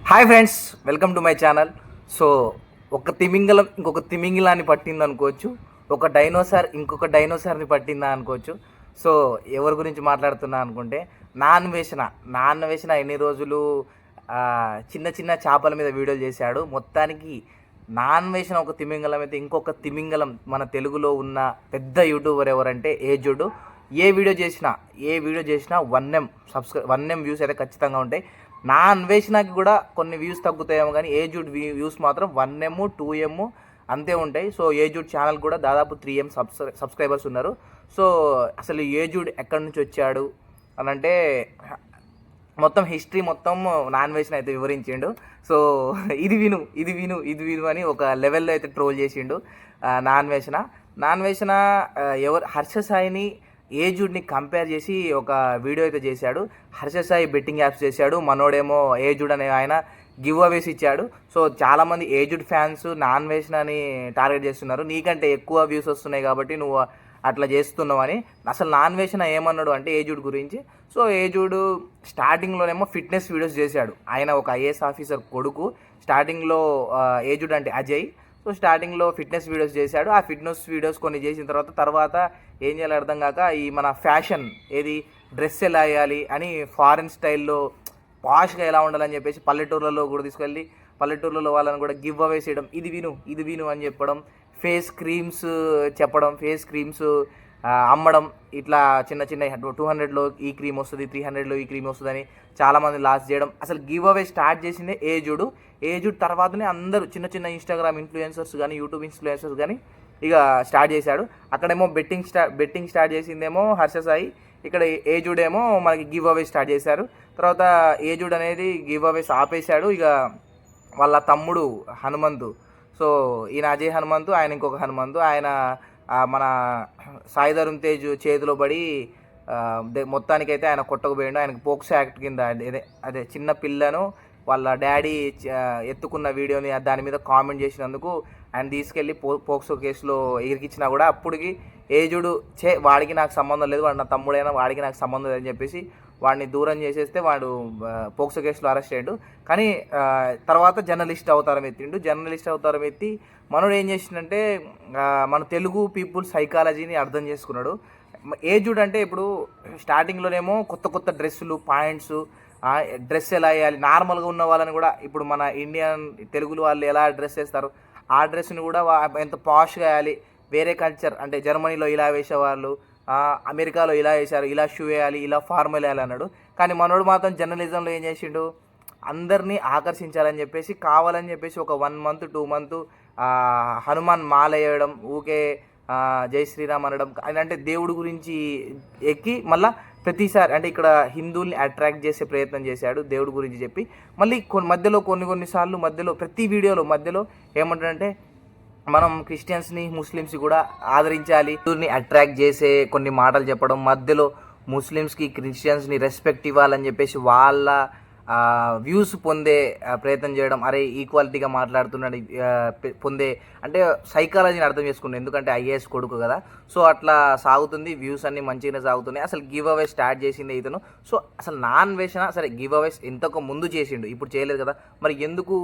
Hi friends, welcome to my channel. So ఒక తిమింగలం ఇంకొక తిమింగలాన్ని పట్టింది అనుకోవచ్చు, ఒక డైనోసార్ ఇంకొక డైనోసార్ని పట్టిందా అనుకోవచ్చు. సో ఎవరి గురించి మాట్లాడుతున్నా అనుకుంటే, నాన్ వేసిన ఎన్ని రోజులు చిన్న చిన్న చేపల మీద వీడియోలు చేశాడు. మొత్తానికి నాన్ వేసిన ఒక తిమింగలం అయితే ఇంకొక తిమింగలం మన తెలుగులో ఉన్న పెద్ద యూట్యూబర్ ఎవరంటే ఏజుడు. ఏ వీడియో చేసినా 1M వ్యూస్ అయితే ఖచ్చితంగా ఉంటాయి. నా అన్వేషణకి కూడా కొన్ని వ్యూస్ తగ్గుతాయేమో, కానీ ఏజుడ్ వ్యూస్ మాత్రం 1M 2M అంతే ఉంటాయి. సో ఏజుడ్ ఛానల్ కూడా దాదాపు 3M సబ్స్క్రైబర్స్ ఉన్నారు. సో అసలు ఏజుడ్ ఎక్కడి నుంచి వచ్చాడు అని అంటే మొత్తం హిస్టరీ మొత్తం నాన్వేషన్ అయితే వివరించిండు. సో ఇది విను అని ఒక లెవెల్లో అయితే ట్రోల్ చేసిండు నాన్వేషణ. ఎవరు హర్ష సాయిని ఏజుడ్ని కంపేర్ చేసి ఒక వీడియో అయితే చేశాడు. హర్ష సాయి బెట్టింగ్ యాప్స్ చేశాడు, మనోడేమో ఏజుడ్ అనే ఆయన గివ్ అవేస్ ఇచ్చాడు. సో చాలామంది ఏజుడ్ ఫ్యాన్స్ నాన్వేషన్ అని టార్గెట్ చేస్తున్నారు, నీకంటే ఎక్కువ వ్యూస్ వస్తున్నాయి కాబట్టి నువ్వు అట్లా చేస్తున్నావు అని. అసలు నాన్వేషన్ ఏమన్నాడు అంటే ఏజుడ్ గురించి, సో ఏజుడ్ స్టార్టింగ్లోనేమో ఫిట్నెస్ వీడియోస్ చేశాడు. ఆయన ఒక ఐఏఎస్ ఆఫీసర్ కొడుకు. స్టార్టింగ్లో ఏజుడ్ అంటే అజయ్. సో స్టార్టింగ్లో ఫిట్నెస్ వీడియోస్ చేశాడు. ఆ ఫిట్నెస్ వీడియోస్ కొన్ని చేసిన తర్వాత ఏం చేయాలో అర్థం కాక ఈ మన ఫ్యాషన్ ఏది డ్రెస్ ఎలా వేయాలి అని ఫారిన్ స్టైల్లో పాష్గా ఎలా ఉండాలని చెప్పేసి పల్లెటూర్లలో కూడా తీసుకెళ్ళి పల్లెటూర్లలో వాళ్ళని కూడా గివ్ అవే చేయడం, ఇది విను అని చెప్పడం, ఫేస్ క్రీమ్స్ అమ్మడం. ఇట్లా చిన్న 200లో ఈ క్రీమ్ వస్తుంది, 300లో ఈ క్రీమ్ వస్తుంది అని చాలామంది లాస్ చేయడం. అసలు గివ్ అవే స్టార్ట్ చేసిందే ఏజుడ్ తర్వాతనే అందరూ చిన్న ఇన్స్టాగ్రామ్ ఇన్ఫ్లుయెన్సర్స్ కానీ యూట్యూబ్ ఇన్ఫ్లుయెన్సర్స్ కానీ ఇక స్టార్ట్ చేశాడు. అక్కడేమో బెట్టింగ్ స్టార్ట్ చేసిందేమో హర్ష సాయి, ఇక్కడ ఏజుడ్ ఏమో మనకి గివ్ అవే స్టార్ట్ చేశారు. తర్వాత ఏజుడ్ అనేది గివ్ అవేస్ ఆపేశాడు. ఇక వాళ్ళ తమ్ముడు హనుమంతు, సో ఈయన అజయ్ హనుమంతు, ఆయన ఇంకొక హనుమంతు, ఆయన మన సాయి ధరమ్ తేజ్ చేతిలో పడి మొత్తానికైతే ఆయన కొట్టకపోయాడు. ఆయనకు పోక్సో యాక్ట్ కింద అదే చిన్న పిల్లను వాళ్ళ డాడీ ఎత్తుకున్న వీడియోని దాని మీద కామెంట్ చేసినందుకు ఆయన తీసుకెళ్ళి పోక్సో కేసులో ఇరికిచ్చినా కూడా అప్పటికి ఏజుడు వాడికి నాకు సంబంధం లేదు, వాడు నా తమ్ముడైనా వాడికి నాకు సంబంధం లేదని చెప్పేసి వాడిని దూరం చేసేస్తే వాడు పోక్సో కేసులో అరెస్ట్ అయ్యాడు. కానీ తర్వాత జర్నలిస్ట్ అవతారం ఎత్తి మనోడు ఏం చేసిందంటే మన తెలుగు పీపుల్ సైకాలజీని అర్థం చేసుకున్నాడు. ఏజుడ్ అంటే ఇప్పుడు స్టార్టింగ్లోనేమో కొత్త డ్రెస్సులు, పాయింట్స్, డ్రెస్ ఎలా వేయాలి, నార్మల్గా ఉన్న వాళ్ళని కూడా ఇప్పుడు మన ఇండియన్ తెలుగులో వాళ్ళు ఎలా డ్రెస్ వేస్తారు ఆ డ్రెస్ని కూడా ఎంత పాష్గా వేయాలి, వేరే కల్చర్ అంటే జర్మనీలో ఇలా వేసేవాళ్ళు, అమెరికాలో ఇలా వేశారు, ఇలా షూ వేయాలి, ఇలా ఫార్మల్ వేయాలి అన్నాడు. కానీ మనోడు మాత్రం జర్నలిజంలో ఏం చేసిండు, అందరినీ ఆకర్షించాలని చెప్పేసి కావాలని చెప్పేసి ఒక 1 month 2 month హనుమాన్ మాల వేయడం, ఊకే జై శ్రీరామ్ అనడం, అంటే దేవుడి గురించి ఎక్కి మళ్ళీ ప్రతిసారి అంటే ఇక్కడ హిందువుల్ని అట్రాక్ట్ చేసే ప్రయత్నం చేశాడు దేవుడి గురించి చెప్పి. మళ్ళీ మధ్యలో కొన్నిసార్లు ప్రతి వీడియోలో మధ్యలో ఏమంటాడంటే మనం క్రిస్టియన్స్ని ముస్లిమ్స్ని కూడా ఆదరించాలి, హిందువుల్ని అట్రాక్ట్ చేసే కొన్ని మాటలు చెప్పడం, మధ్యలో ముస్లిమ్స్కి క్రిస్టియన్స్ని రెస్పెక్ట్ ఇవ్వాలని చెప్పేసి వాళ్ళ వ్యూస్ పొందే ప్రయత్నం చేయడం. అరే ఈక్వాలిటీగా మాట్లాడుతున్నాడు పొందే అంటే సైకాలజీని అర్థం చేసుకున్నాడు, ఎందుకంటే ఐఏఎస్ కొడుకు కదా. సో అట్లా సాగుతుంది, వ్యూస్ అన్నీ మంచిగానే సాగుతున్నాయి. అసలు గివ్ అవే స్టార్ట్ చేసింది ఇతను. సో అసలు నాన్ వేసిన సరే గివ్ అవేస్ ఇంతకు ముందు చేసిండు, ఇప్పుడు చేయలేదు కదా, మరి ఎందుకు